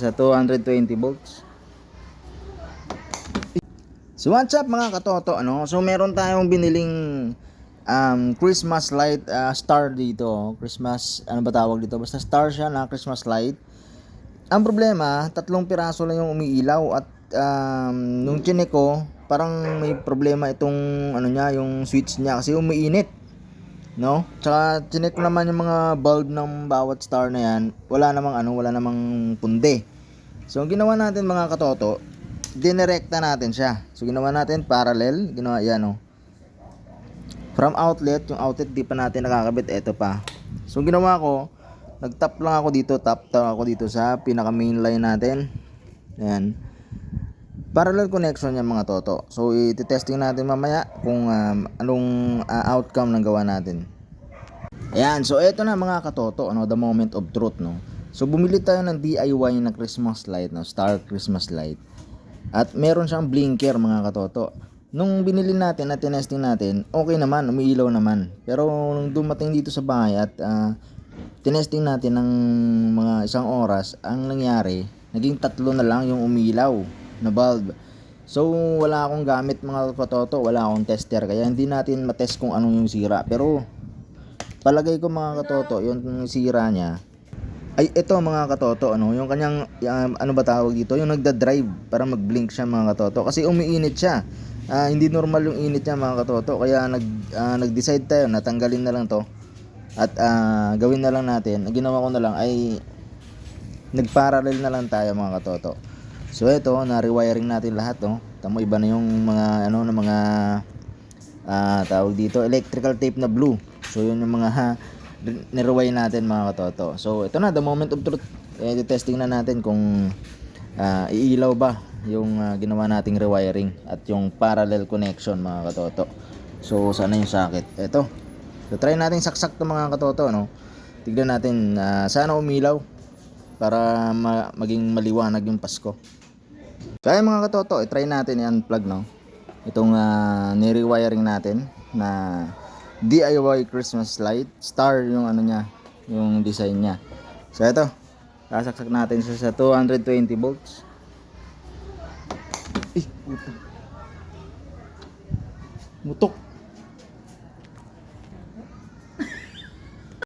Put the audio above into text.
Sa 220 volts. So what's up mga katoto, ano? So meron tayong biniling Christmas light star dito. Christmas, ano ba tawag dito? Basta star siya na Christmas light. Ang problema, 3 piraso lang yung umiilaw at nung chinek ko, parang may problema itong ano niya, yung switch niya kasi umiinit. No? Tsaka chinek ko naman yung mga bulb ng bawat star na yan, wala namang pundi. So ang ginawa natin mga katoto, dinirekta natin siya. So ginawa natin parallel, ginawa yan oh. From outlet, yung outlet di pa natin nakakabit, eto pa. So ginawa ko, nag-tap lang ako dito, tap ako dito sa pinaka main line natin. Ayan. Parallel connection yan mga toto. So i-testing natin mamaya kung anong outcome ng gawa natin. Ayan, so eto na mga katoto, ano, the moment of truth, no. So bumili tayo ng DIY na Christmas light, no, Star Christmas light. At meron siyang blinker mga katoto. Nung binili natin at tinesting natin, okay naman, umiilaw naman. Pero nung dumating dito sa bahay at tinesting natin ng mga 1 oras, ang nangyari, naging 3 na lang yung umilaw na bulb. So wala akong gamit mga katoto, wala akong tester, kaya hindi natin matest kung anong yung sira. Pero palagay ko mga katoto, yung sira niya ay ito mga katoto, ano, yung kanyang ano ba tawag dito, yung nagda-drive para mag-blink siya mga katoto kasi umiinit siya. Hindi normal yung init niya mga katoto, kaya nag-decide tayo na tanggalin na lang to at gawin na lang natin. Ang ginawa ko na lang ay nag-parallel na lang tayo mga katoto. So ito, na-rewiring natin lahat, no. Tamo iba na yung mga ano na mga tawag dito, electrical tape na blue. So yun yung mga nirewind natin mga katoto. So ito na, the moment of truth. Testing na natin kung iilaw ba yung ginawa nating rewiring at yung parallel connection mga katoto. So sana yung socket. Ito. So try natin saksak to mga katoto, no. Tignan natin sana umilaw para maging maliwanag yung Pasko. Kaya mga katoto, try natin i-unplug, no. Itong ni-rewiring natin na DIY Christmas light star, yung ano niya, yung design niya. So ito, sasaksak natin siya sa 220 volts. Mutok.